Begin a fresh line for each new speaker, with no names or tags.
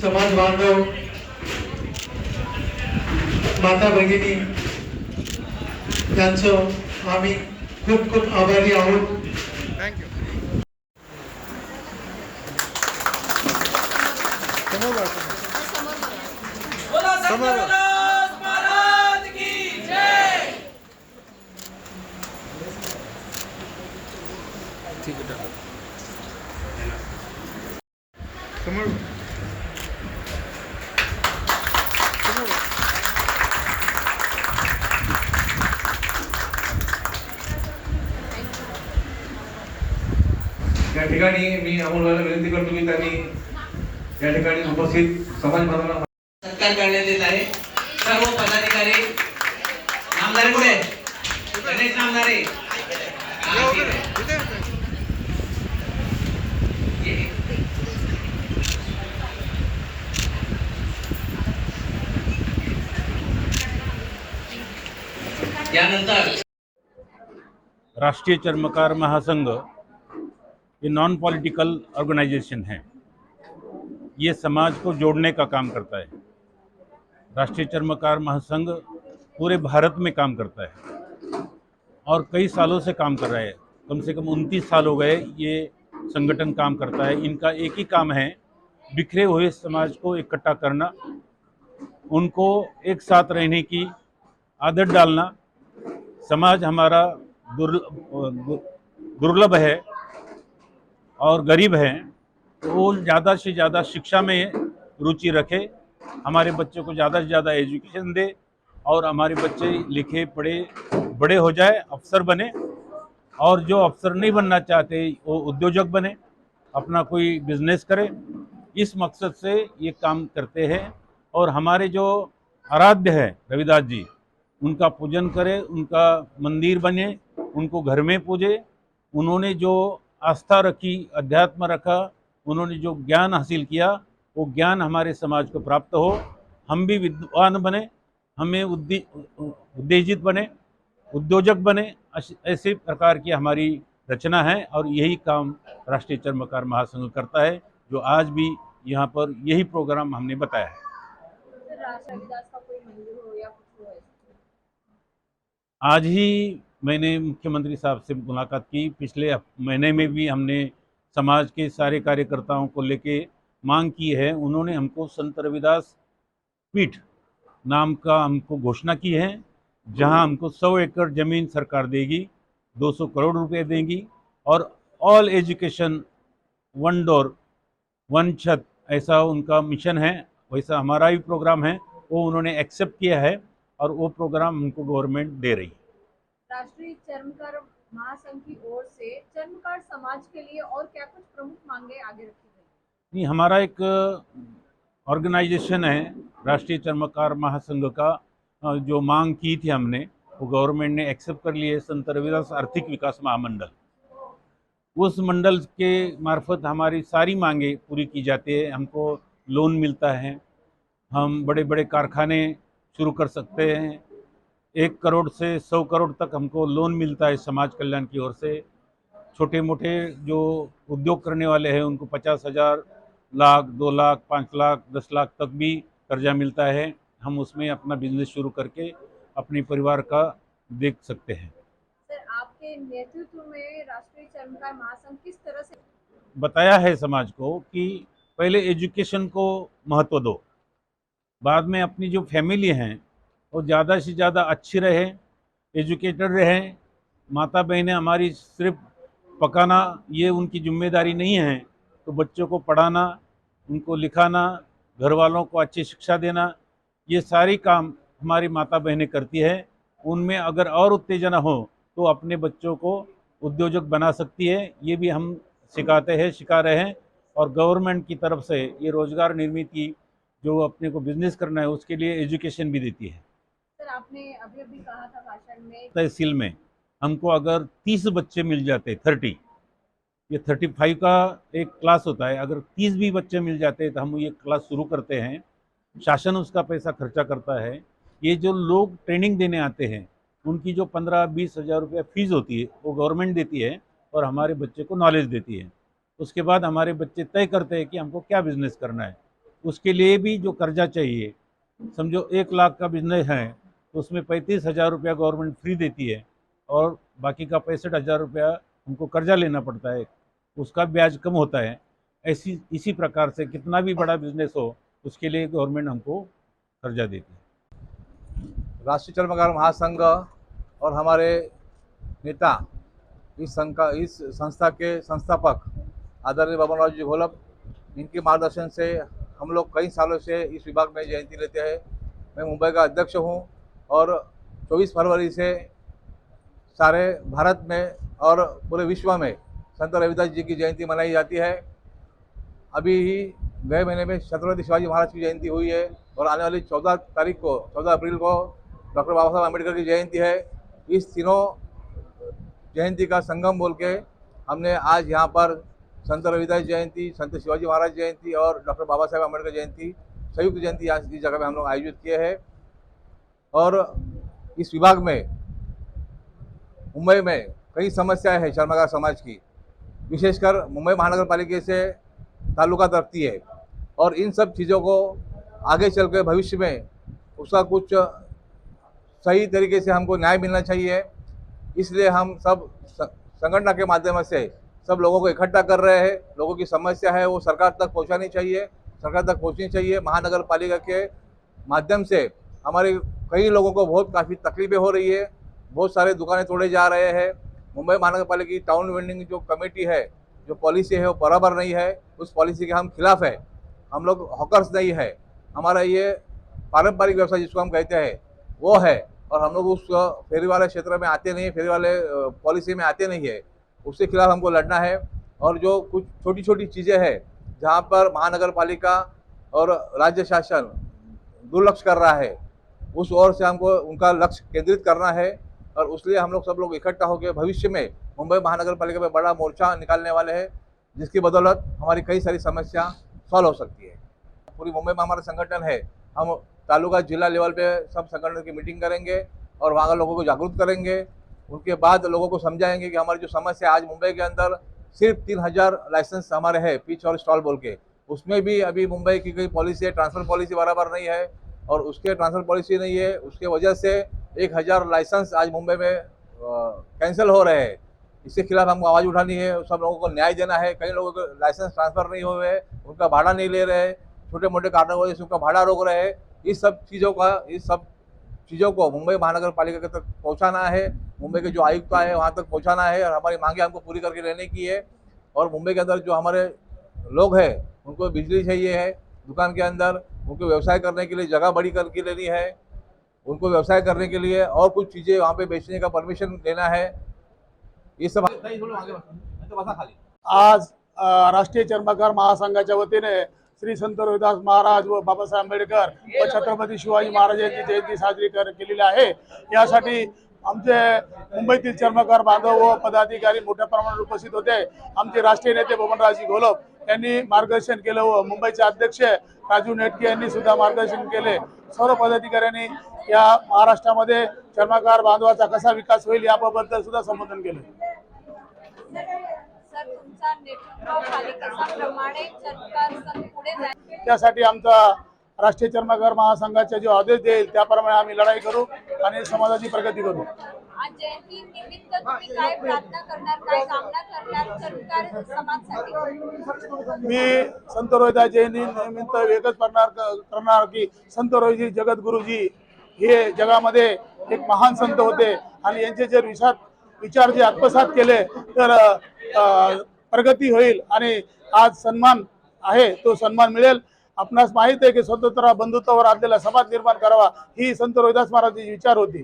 समाज बांधव, माता भगिनी यांचं आम्ही खूप खूप आभारी आहोत.
थँक्यू.
बोला संत रविदास महाराज की जय.
ठीक आहे टाका. समोर
या ठिकाणी मी अमोलला विनंती करतो की त्यांनी या ठिकाणी उपस्थित समाज बांधवांना
सत्कार करण्यात येत आहे. सर्व पदाधिकारी नामदारे पुढे गणेश नामदारे. हा, ठीक आहे.
इथे
ये. यानंतर
राष्ट्रीय चर्मकार महासंघ ये नॉन पॉलिटिकल ऑर्गेनाइजेशन है। ये समाज को जोड़ने का काम करता है। राष्ट्रीय चर्मकार महासंघ पूरे भारत में काम करता है और कई सालों से काम कर रहा है। कम से कम 29 साल हो गए ये संगठन काम करता है। इनका एक ही काम है, बिखरे हुए समाज को इकट्ठा करना, उनको एक साथ रहने की आदत डालना। समाज हमारा दुर्लभ है और गरीब है, तो वो ज़्यादा से ज़्यादा शिक्षा में रुचि रखे, हमारे बच्चों को ज़्यादा से ज़्यादा एजुकेशन दे और हमारे बच्चे लिखे पढ़े बड़े हो जाए, अफसर बने, और जो अफसर नहीं बनना चाहते वो उद्योजक बने, अपना कोई बिजनेस करे। इस मकसद से ये काम करते हैं। और हमारे जो आराध्य है रविदास जी, उनका पूजन करें, उनका मंदिर बने, उनको घर में पूजे। उन्होंने जो आस्था रखी, अध्यात्म रखा, उन्होंने जो ज्ञान हासिल किया, वो ज्ञान हमारे समाज को प्राप्त हो, हम भी विद्वान बने, हमें उत्तेजित बने, उद्योजक बने। ऐसे प्रकार की हमारी रचना है और यही काम राष्ट्रीय चर्मकार महासंघ करता है, जो आज भी यहाँ पर यही प्रोग्राम हमने बताया है।
रविदास का कोई मंदिर हो या कुछ हो ऐसा?
आज ही मैंने मुख्यमंत्री साहब से मुलाकात की। पिछले महीने में भी हमने समाज के सारे कार्यकर्ताओं को लेके मांग की है। उन्होंने हमको संत रविदास पीठ नाम का हमको घोषणा की है, जहां हमको 100 एकड़ ज़मीन सरकार देगी, 200 करोड़ रुपए देंगी और all education one door one छत, ऐसा उनका मिशन है। वैसा हमारा भी प्रोग्राम है, वो उन्होंने एक्सेप्ट किया है और वो प्रोग्राम हमको गवर्नमेंट दे रही है।
राष्ट्रीय चर्मकार महासंघ की ओर से चर्मकार समाज के लिए और क्या कुछ प्रमुख मांगे आगे रखी गई?
नहीं, हमारा एक ऑर्गेनाइजेशन है राष्ट्रीय चर्मकार महासंघ का, जो मांग की थी हमने, वो गवर्नमेंट ने एक्सेप्ट कर लिए। संत रविदास आर्थिक विकास महामंडल, उस मंडल के मार्फत हमारी सारी मांगे पूरी की जाती है। हमको लोन मिलता है, हम बड़े बड़े कारखाने शुरू कर सकते हैं। 1 करोड़ से 100 करोड़ तक हमको लोन मिलता है समाज कल्याण की ओर से। छोटे मोटे जो उद्योग करने वाले हैं उनको 50,000, लाख, 2 लाख, 5 लाख, 10 लाख तक भी कर्जा मिलता है। हम उसमें अपना बिजनेस शुरू करके अपने परिवार का देख सकते हैं।
सर, आपके नेतृत्व में राष्ट्रीय चर्मकार महासंघ किस तरह से
बताया है समाज को कि पहले एजुकेशन को महत्व दो, बाद में अपनी जो फैमिली हैं वो ज़्यादा से ज़्यादा अच्छी रहे, एजुकेटेड रहें। माता बहनें हमारी सिर्फ पकाना ये उनकी जिम्मेदारी नहीं है, तो बच्चों को पढ़ाना, उनको लिखाना, घर वालों को अच्छी शिक्षा देना, ये सारी काम हमारी माता बहनें करती है। उनमें अगर और उत्तेजना हो तो अपने बच्चों को उद्योजक बना सकती है। ये भी हम सिखाते हैं, सिखा रहे हैं। और गवर्नमेंट की तरफ से ये रोज़गार निर्मित की, जो अपने को बिजनेस करना है उसके लिए एजुकेशन भी देती है।
सर, आपने अभी अभी कहा था भाषण में
तहसील में हमको अगर 30 बच्चे मिल जाते, 30, ये 35 का एक क्लास होता है, अगर 30 भी बच्चे मिल जाते तो हम ये क्लास शुरू करते हैं। शासन उसका पैसा खर्चा करता है। ये जो लोग ट्रेनिंग देने आते हैं उनकी जो 15-20 हज़ार रुपया फीस होती है वो गवर्नमेंट देती है और हमारे बच्चे को नॉलेज देती है। उसके बाद हमारे बच्चे तय करते हैं कि हमको क्या बिजनेस करना है। उसके लिए भी जो कर्जा चाहिए, समझो 1 लाख का बिजनेस है तो उसमें 35,000 रुपया गवर्नमेंट फ्री देती है और बाकी का 65,000 रुपया हमको कर्जा लेना पड़ता है, उसका ब्याज कम होता है। इसी प्रकार से कितना भी बड़ा बिजनेस हो उसके लिए गवर्नमेंट हमको कर्जा देती है।
राष्ट्रीय चर्मकार महासंघ और हमारे नेता इस संस्था के संस्थापक आदरणीय बबनराव जी घोलप, इनके मार्गदर्शन से हम लोग कई सालों से इस विभाग में जयंती लेते हैं। मैं मुंबई का अध्यक्ष हूं और 24 फरवरी से सारे भारत में और पूरे विश्व में संत रविदास जी की जयंती मनाई जाती है। अभी ही गए महीने में छत्रपति शिवाजी महाराज की जयंती हुई है और आने वाली 14 अप्रैल को डॉक्टर बाबा साहब अम्बेडकर की जयंती है। इस तीनों जयंती का संगम बोल के हमने आज यहाँ पर संत रविदास जयंती, संत शिवाजी महाराज जयंती और डॉक्टर बाबा साहब अम्बेडकर जयंती, संयुक्त जयंती आज इस जगह में हम लोग आयोजित किए हैं। और इस विभाग में मुंबई में कई समस्याएं हैं चर्मकार समाज की, विशेषकर मुंबई महानगर पालिका से ताल्लुकात रखती है और इन सब चीज़ों को आगे चल के भविष्य में उसका कुछ सही तरीके से हमको न्याय मिलना चाहिए। इसलिए हम सब संगठन के माध्यम से सब लोगों को इकट्ठा कर रहे हैं। लोगों की समस्या है वो सरकार तक पहुंचानी चाहिए, सरकार तक पहुंचनी चाहिए। महानगर पालिका के माध्यम से हमारे कई लोगों को काफ़ी तकलीफें हो रही है, बहुत सारे दुकानें तोड़े जा रहे हैं। मुंबई महानगर पालिका की टाउन वेंडिंग जो कमेटी है, जो पॉलिसी है वो बराबर नहीं है, उस पॉलिसी के हम खिलाफ है। हम लोग हॉकर्स नहीं है, हमारा ये पारंपरिक व्यवसाय जिसको हम कहते हैं वो है और हम लोग उस फेरी वाले क्षेत्र में आते नहीं है, फेरी वाले पॉलिसी में आते नहीं है। उसके खिलाफ हमको लड़ना है और जो कुछ छोटी छोटी चीज़ें हैं जहाँ पर महानगर पालिका और राज्य शासन दुर्लक्ष्य कर रहा है, उस ओर से हमको उनका लक्ष्य केंद्रित करना है। और उसलिए हम लोग सब लोग इकट्ठा होकर भविष्य में मुंबई महानगर पालिका में बड़ा मोर्चा निकालने वाले हैं, जिसकी बदौलत हमारी कई सारी समस्या सॉल्व हो सकती है। पूरी मुंबई में हमारा संगठन है, हम तालुका जिला लेवल पे सब संगठन की मीटिंग करेंगे और वहाँ के लोगों को जागरूक करेंगे। उनके बाद लोगों को समझाएंगे कि हमारी जो समस्या आज मुंबई के अंदर सिर्फ 3,000 लाइसेंस हमारे हैं पिच और स्टॉल बोल के, उसमें भी अभी मुंबई की कोई पॉलिसी है, ट्रांसफर पॉलिसी बराबर नहीं है और उसके ट्रांसफर पॉलिसी नहीं है, उसके वजह से 1,000 लाइसेंस आज मुंबई में कैंसिल हो रहे हैं। इसके खिलाफ हमको आवाज़ उठानी है, सब लोगों को न्याय देना है। कई लोगों को लाइसेंस ट्रांसफ़र नहीं हुए हैं, उनका भाड़ा नहीं ले रहे हैं, छोटे मोटे कारणों की वजह से उनका भाड़ा रोक रहे हैं। इस सब चीज़ों को मुंबई महानगर पालिका तक पहुंचाना है, मुंबई के जो आयुक्त है वहां तक पहुंचाना है और हमारी मांगे हमको पूरी करके लेने की है। और मुंबई के अंदर जो हमारे लोग हैं उनको बिजली चाहिए है, दुकान के अंदर उनको व्यवसाय करने के लिए जगह बड़ी करके लेनी है, उनको व्यवसाय करने के लिए और कुछ चीज़ें वहाँ पे बेचने का परमिशन लेना है। ये सब
आज राष्ट्रीय चर्मकार महासंघाच्या वतीने श्री संत रविदास महाराज व बाबासाहेब आंबेडकर व छत्रपती शिवाजी महाराज यांची जयंती साजरी केलेली आहे। यासाठी आमचे मुंबईतील चर्मकार बांधव व पदाधिकारी मोठ्या प्रमाणात उपस्थित होते। आमचे राष्ट्रीय नेते बबनरावजी घोलप यांनी मार्गदर्शन केलं व मुंबईचे अध्यक्ष राजू नेटके यांनी सुद्धा मार्गदर्शन केले। सर्व पदाधिकाऱ्यांनी या महाराष्ट्रामध्ये चर्मकार बांधवाचा कसा विकास होईल याबाबत सुद्धा संबोधन केले।
सर, तुमचा नेतृत्वाखाली कशाप्रमाणे चर्मकार संघ पुढे जाईल
त्यासाठी आमचा राष्ट्रीय चर्मकार महासंघाचे जो आदेश देईल त्याप्रमाणे आम्ही लढाई करू आणि समाजाची प्रगती करू।
आज जयंती निमित्त तुम्ही काय प्रार्थना करणार, काय कामना करणार चर्मकार समाजासाठी?
मी संत रोहिदास जयंती निमित्त एकच करणार की संत रोहिदास जगद्गुरुजी हे जगामध्ये एक महान संत होते आणि यांचे जे विचार जे आत्मसात केले तर प्रगती होईल आणि आज सन्मान आहे तो सन्मान मिळेल। आपणास माहित आहे की स्वतंत्र बंधुत्वावर असलेला समाज निर्माण करावा ही संत रोहिदास महाराजांची विचार होती।